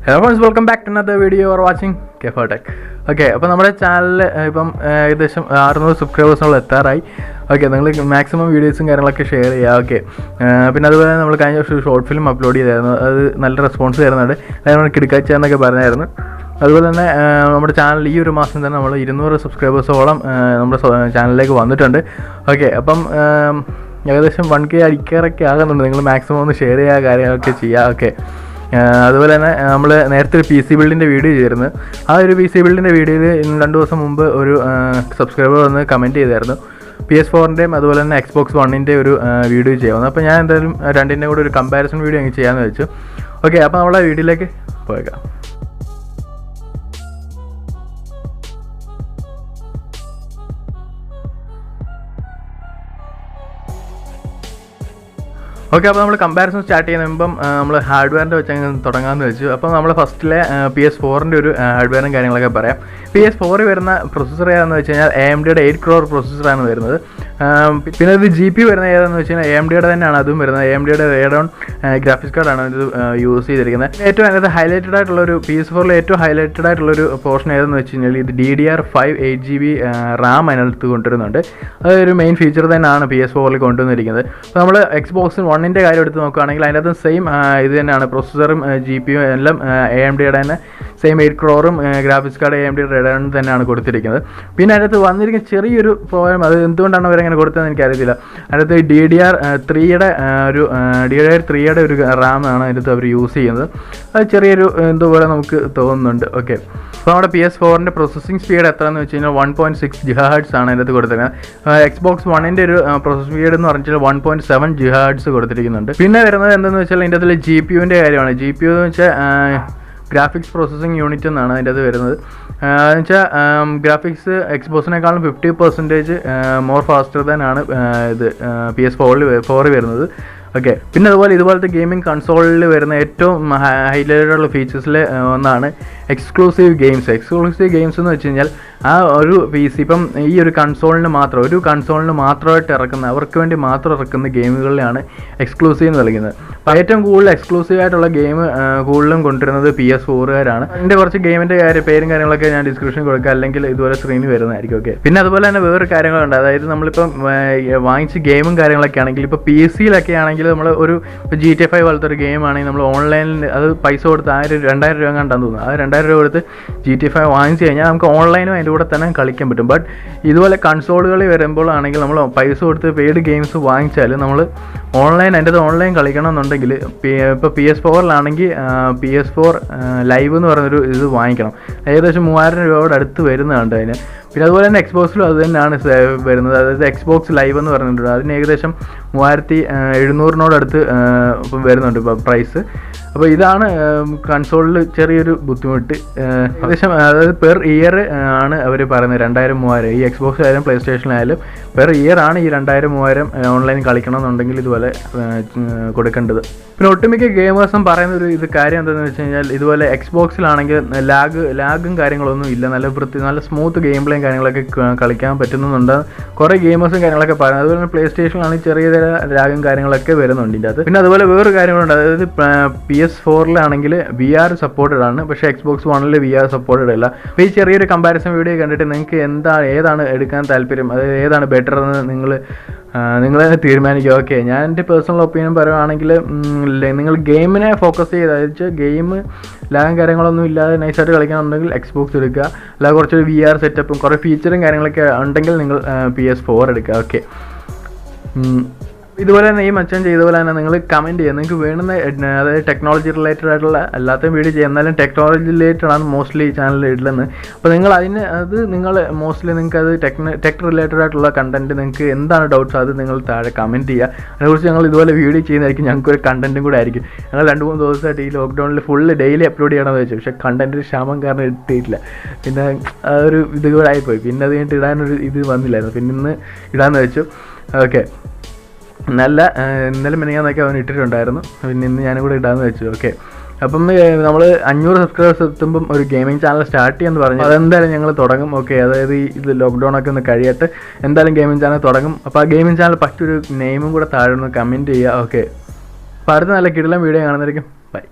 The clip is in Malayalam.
Hello friends, welcome back to another video or watching K4 Tech. Okay, അപ്പോൾ നമ്മുടെ ചാനലിൽ ഇപ്പം ഏകദേശം 600 സബ്സ്ക്രൈബേഴ്സോളം എത്താറായി. ഓക്കെ, നിങ്ങൾ മാക്സിമം വീഡിയോസും കാര്യങ്ങളൊക്കെ ഷെയർ ചെയ്യുക. ഓക്കെ, പിന്നെ അതുപോലെ നമ്മൾ കഴിഞ്ഞ വർഷം ഷോർട്ട് ഫിലിം അപ്ലോഡ് ചെയ്തായിരുന്നു. അത് നല്ല റെസ്പോൺസ് തരുന്നുണ്ട്. അതായത് കിടക്കാച്ച എന്നൊക്കെ പറഞ്ഞായിരുന്നു. അതുപോലെ തന്നെ നമ്മുടെ ചാനൽ ഈ ഒരു മാസം തന്നെ നമ്മൾ 200 സബ്സ്ക്രൈബേഴ്സോളം നമ്മുടെ ചാനലിലേക്ക് വന്നിട്ടുണ്ട്. ഓക്കെ, അപ്പം ഏകദേശം 1K അടിക്കാറൊക്കെ ആകുന്നുണ്ട്. നിങ്ങൾ മാക്സിമം ഒന്ന് ഷെയർ ചെയ്യുക, കാര്യങ്ങളൊക്കെ ചെയ്യുക. ഓക്കെ, അതുപോലെ തന്നെ നമ്മൾ നേരത്തെ ഒരു PC ബിൽഡിൻ്റെ വീഡിയോ ചെയ്തിരുന്നു. ആ ഒരു PC ബിൽഡിൻ്റെ വീഡിയോയിൽ 2 ദിവസം മുമ്പ് ഒരു സബ്സ്ക്രൈബർ വന്ന് കമൻറ്റ് ചെയ്തായിരുന്നു PS4-ൻ്റെയും അതുപോലെ തന്നെ Xbox One-ൻ്റെ ഒരു വീഡിയോ ചെയ്യാമെന്ന്. അപ്പോൾ ഞാൻ എന്തായാലും രണ്ടിൻ്റെ കൂടെ ഒരു കമ്പാരിസൺ വീഡിയോ അങ്ങ് ചെയ്യാമെന്ന് വെച്ചു. ഓക്കെ, അപ്പോൾ നമ്മളെ വീഡിയോയിലേക്ക് പോയേക്കാം. ഓക്കെ, അപ്പോൾ നമ്മൾ കമ്പാരിസൺ സ്റ്റാർട്ട് ചെയ്യുന്ന മുമ്പം നമ്മൾ ഹാർഡ്വെയറിൻ്റെ വെച്ച് തുടങ്ങാമെന്ന് വെച്ചു. അപ്പോൾ നമ്മൾ ഫസ്റ്റിലെ PS4-ൻ്റെ ഒരു ഹാർഡ്വെയറും കാര്യങ്ങളൊക്കെ പറയാം. PS4 വരുന്ന പ്രൊസസ്സർ ഏതാണെന്ന് വെച്ച് കഴിഞ്ഞാൽ AMDയുടെ 8 crore പ്രൊസസ്സറാണ് വരുന്നത്. പിന്നെ ഇത് GPU വരുന്നത് ഏതാണെന്ന് വെച്ച് കഴിഞ്ഞാൽ AMDയുടെ തന്നെയാണ് അതും വരുന്നത്. AMDയുടെ Radeon ഗ്രാഫിക്സ് കാർഡാണ് ഇത് യൂസ് ചെയ്തിരിക്കുന്നത്. ഏറ്റവും അതിനകത്ത് ഹൈലൈറ്റഡ് ആയിട്ടുള്ളൊരു PS4-ൽ ഏറ്റവും ഹൈലൈറ്റഡ് ആയിട്ടുള്ളൊരു പോർഷൻ ഏതെന്ന് വെച്ച് കഴിഞ്ഞാൽ ഇത് DDR5 8GB RAM അതിനകത്ത് കൊണ്ടുവരുന്നുണ്ട്. അതൊരു മെയിൻ ഫീച്ചർ തന്നെയാണ് PS4-ൽ കൊണ്ടുവന്നിരിക്കുന്നത്. അപ്പോൾ നമ്മൾ Xbox One-ൻ്റെ കാര്യം എടുത്ത് നോക്കുകയാണെങ്കിൽ അതിനകത്ത് സെയിം ഇത് തന്നെയാണ്. പ്രൊസസ്സറും GPU എല്ലാം AMDയുടെ തന്നെ same 8 crore graphics card AMD Radeon തന്നെയാണ് കൊടുത്തിരിക്കുന്നത്. പിന്നെ അതിനകത്ത് വന്നിരിക്കുന്ന ചെറിയൊരു പ്രോബ്ലം, അത് എന്തുകൊണ്ടാണ് അവരങ്ങനെ കൊടുത്തതെന്ന് എനിക്കറിയത്തില്ല. അതിനകത്ത് DDR3-യുടെ ഒരു RAM ആണ് അതിനകത്ത് അവർ യൂസ് ചെയ്യുന്നത്. അത് ചെറിയൊരു എന്തോപോലെ നമുക്ക് തോന്നുന്നുണ്ട്. ഓക്കെ, അപ്പോൾ നമ്മുടെ PS4-ൻ്റെ പ്രോസസ്സിംഗ് സ്പീഡ് എത്രയെന്ന് വെച്ച് കഴിഞ്ഞാൽ 1.6 GHz ആണ് അതിനകത്ത് കൊടുത്തിരിക്കുന്നത്. Xbox One-ൻ്റെ ഒരു പ്രോസസ്സിംഗ് സ്പീഡ് എന്ന് പറഞ്ഞാൽ 1.7 GHz കൊടുത്തിരിക്കുന്നുണ്ട്. പിന്നെ വരുന്നത് എന്തെന്ന് വെച്ചാൽ ഇതിൻ്റെ അതിൽ GPU-ൻ്റെ കാര്യമാണ്. GPU എന്ന് വെച്ചാൽ ഗ്രാഫിക്സ് പ്രോസസ്സിംഗ് യൂണിറ്റ് എന്നാണ് അതിൻ്റെ അത് വരുന്നത്. എന്ന് വെച്ചാൽ ഗ്രാഫിക്സ് Xboxനേക്കാളും 50% മോർ ഫാസ്റ്റർ തന്നെയാണ് ഇത് PS4 വരുന്നത്. ഓക്കെ, പിന്നെ അതുപോലെ ഇതുപോലത്തെ ഗെയിമിംഗ് കൺസോളിൽ വരുന്ന ഏറ്റവും ഹൈലൈറ്റുള്ള ഫീച്ചേഴ്സിൽ ഒന്നാണ് എക്സ്ക്ലൂസീവ് ഗെയിംസ് എന്ന് വെച്ച് കഴിഞ്ഞാൽ ആ ഒരു PC ഇപ്പം ഈ ഒരു കൺസോളിന് മാത്രമായിട്ട് ഇറക്കുന്ന, അവർക്ക് വേണ്ടി മാത്രം ഇറക്കുന്ന ഗെയിമുകളിലാണ് എക്സ്ക്ലൂസീവ് എന്ന് വിളിക്കുന്നത്. അപ്പോൾ ഏറ്റവും കൂടുതൽ എക്സ്ക്ലൂസീവ് ആയിട്ടുള്ള ഗെയിം കൂടുതലും കൊണ്ടുവരുന്നത് PS4-കാരാണ്. അതിൻ്റെ കുറച്ച് ഗെയിമിൻ്റെ പേരും കാര്യങ്ങളൊക്കെ ഞാൻ ഡിസ്ക്രിപ്ഷൻ കൊടുക്കുക, അല്ലെങ്കിൽ ഇതുപോലെ സ്ക്രീനിൽ വരുന്നതായിരിക്കും. ഓക്കെ, പിന്നെ അതുപോലെ തന്നെ വേറൊരു കാര്യങ്ങളുണ്ട്. അതായത് നമ്മളിപ്പം വാങ്ങിച്ച ഗെയിമും കാര്യങ്ങളൊക്കെ ആണെങ്കിൽ ഇപ്പോൾ PC-യിലൊക്കെ ആണെങ്കിൽ നമ്മൾ ഒരു GTA 5 പോലത്തെ ഒരു ഗെയിം ആണെങ്കിൽ നമ്മൾ ഓൺലൈനിൽ അത് പൈസ കൊടുത്ത് 2,000 രൂപ കണ്ടാന്ന് തോന്നുന്നു. ആ 2,000 രൂപ കൊടുത്ത് GTA 5 വാങ്ങിച്ചു കഴിഞ്ഞാൽ നമുക്ക് ഓൺലൈനും അതിൻ്റെ കൂടെ തന്നെ കളിക്കാൻ പറ്റും. ബട്ട് ഇതുപോലെ കൺസോളുകളിൽ വരുമ്പോൾ ആണെങ്കിൽ നമ്മൾ പൈസ കൊടുത്ത് പെയ്ഡ് ഗെയിംസ് വാങ്ങിച്ചാൽ നമ്മൾ അതിൻ്റെ ഓൺലൈൻ കളിക്കണം എന്നുണ്ടെങ്കിൽ ഇപ്പോൾ PS4-ലാണെങ്കിൽ PS4 ലൈവ് എന്ന് പറയുന്നൊരു ഇത് വാങ്ങിക്കണം. ഏകദേശം 3,000 രൂപയോട് അടുത്ത് വരുന്നുണ്ട് അതിന്. പിന്നെ അതുപോലെ തന്നെ Xboxലും അത് തന്നെയാണ് വരുന്നത്. അതായത് Xbox ലൈവ് എന്ന് പറഞ്ഞിട്ടുണ്ട്. അതിന് ഏകദേശം 3,700 ഇപ്പം വരുന്നുണ്ട് ഇപ്പോൾ പ്രൈസ്. അപ്പോൾ ഇതാണ് കൺസോളിൽ ചെറിയൊരു ബുദ്ധിമുട്ട്. ഏകദേശം അതായത് പെർ ഇയർ ആണ് അവർ പറയുന്നത് 2,000-3,000. ഈ Xbox ആയാലും പ്ലേ സ്റ്റേഷനായാലും പെർ ഇയർ ആണ് ഈ 2,000-3,000 ഓൺലൈൻ കളിക്കണം എന്നുണ്ടെങ്കിൽ ഇതുപോലെ കൊടുക്കേണ്ടത്. പിന്നെ ഒട്ടുമിക്ക ഗെയിമേഴ്സും പറയുന്നൊരു കാര്യം എന്താണെന്ന് വെച്ച് കഴിഞ്ഞാൽ ഇതുപോലെ Xboxലാണെങ്കിൽ ലാഗും കാര്യങ്ങളൊന്നും ഇല്ല, നല്ല സ്മൂത്ത് ഗെയിം പ്ലേയും കാര്യങ്ങളൊക്കെ കളിക്കാൻ പറ്റുന്നുണ്ട് കുറേ ഗെയിമേഴ്സും കാര്യങ്ങളൊക്കെ പറയുന്നത്. അതുപോലെ തന്നെ പ്ലേ സ്റ്റേഷനിലാണെങ്കിൽ ചെറിയ ലാഗും കാര്യങ്ങളൊക്കെ വരുന്നുണ്ട് ഇതിൻ്റെ അത്. പിന്നെ അതുപോലെ വേറൊരു കാര്യങ്ങളുണ്ട്. അതായത് PS4-ലാണെങ്കിൽ VR സപ്പോർട്ടഡ് ആണ്, പക്ഷേ Xbox One-ൽ VR സപ്പോർട്ടഡ് അല്ല. അപ്പോൾ ഈ ചെറിയൊരു കമ്പാരിസൺ വീഡിയോ കണ്ടിട്ട് നിങ്ങൾക്ക് ഏതാണ് എടുക്കാൻ താല്പര്യം, അതായത് ഏതാണ് ബെറ്റർ എന്ന് നിങ്ങൾ തന്നെ തീരുമാനിക്കുക. ഓക്കെ, ഞാൻ എൻ്റെ പേഴ്സണൽ ഒപ്പീനിയൻ പറയുകയാണെങ്കിൽ നിങ്ങൾ ഗെയിമിനെ ഫോക്കസ് ചെയ്ത്, അതായത് ഗെയിം ലാഗും കാര്യങ്ങളൊന്നും ഇല്ലാതെ നൈസായിട്ട് കളിക്കണമെന്നുണ്ടെങ്കിൽ Xbox എടുക്കുക. അല്ലാതെ കുറച്ചൊരു VR സെറ്റപ്പും കുറേ ഫീച്ചറും കാര്യങ്ങളൊക്കെ ഉണ്ടെങ്കിൽ നിങ്ങൾ PS4 എടുക്കുക. ഓക്കെ, ഇതുപോലെ തന്നെ ഈ മച്ചാൻ ചെയ്തപോലെ തന്നെ നിങ്ങൾ കമൻറ്റ് ചെയ്യുക. നിങ്ങൾക്ക് വേണ്ടുന്ന അതായത് ടെക്നോളജി റിലേറ്റഡ് ആയിട്ടുള്ള എല്ലാത്ത വീഡിയോ ചെയ്യുക, എന്നാലും ടെക്നോളജി റിലേറ്റഡ് ആണ് മോസ്റ്റ്ലി ചാനലിൽ ഇടുന്നത്. അപ്പോൾ നിങ്ങൾ മോസ്റ്റ്ലി നിങ്ങൾക്ക് അത് ടെക് റിലേറ്റഡ് ആയിട്ടുള്ള കണ്ടൻറ്റ്, നിങ്ങൾക്ക് എന്താണ് ഡൗട്ട്സ് അത് നിങ്ങൾ താഴെ കമൻറ്റ് ചെയ്യുക. അതിനെക്കുറിച്ച് ഞങ്ങൾ ഇതുപോലെ വീഡിയോ ചെയ്യുന്നതായിരിക്കും. ഞങ്ങൾക്കൊരു കണ്ടൻറ്റും കൂടെ ആയിരിക്കും. ഞങ്ങൾ 2-3 ദിവസമായിട്ട് ഈ ലോക്ക്ഡൗണിൽ ഫുള്ള് ഡെയിലി അപ്ലോഡ് ചെയ്യണമെന്ന് വെച്ചു, പക്ഷേ കണ്ടൻറ്റ് ക്ഷാമം കാരണം ഇട്ടിട്ടില്ല. പിന്നെ അതൊരു ഇത് കൂടെ ആയിപ്പോയി. പിന്നെ അത് കഴിഞ്ഞിട്ട് ഇടാനൊരു ഇത് വന്നില്ലായിരുന്നു. പിന്നെ ഇന്ന് ഇടാമെന്ന് വെച്ചു. ഓക്കെ, ഇന്നലെ മിനിഞ്ഞാന്നൊക്കെ അവൻ ഇട്ടിട്ടുണ്ടായിരുന്നു. പിന്നെ ഇന്ന് ഞാനും കൂടെ ഇടാമെന്ന് വെച്ചു. ഓക്കെ, അപ്പം നമ്മൾ 500 സബ്സ്ക്രൈബേഴ്സ് എത്തുമ്പം ഒരു ഗെയിമിംഗ് ചാനൽ സ്റ്റാർട്ട് ചെയ്യാമെന്ന് പറഞ്ഞു. അതെന്തായാലും ഞങ്ങൾ തുടങ്ങും. ഓക്കെ, അതായത് ഇത് ലോക്ക്ഡൗണൊക്കെ ഒന്ന് കഴിയട്ടെ, എന്തായാലും ഗെയിമിംഗ് ചാനൽ തുടങ്ങും. അപ്പോൾ ആ ഗെയിമിംഗ് ചാനൽ പറ്റൊരു നെയിമും കൂടെ താഴെ ഒന്ന് കമൻറ്റ് ചെയ്യുക. ഓക്കെ, അപ്പോൾ അടുത്ത നല്ല കിടിലൻ വീഡിയോ കാണുന്നതായിരിക്കും. ബൈ.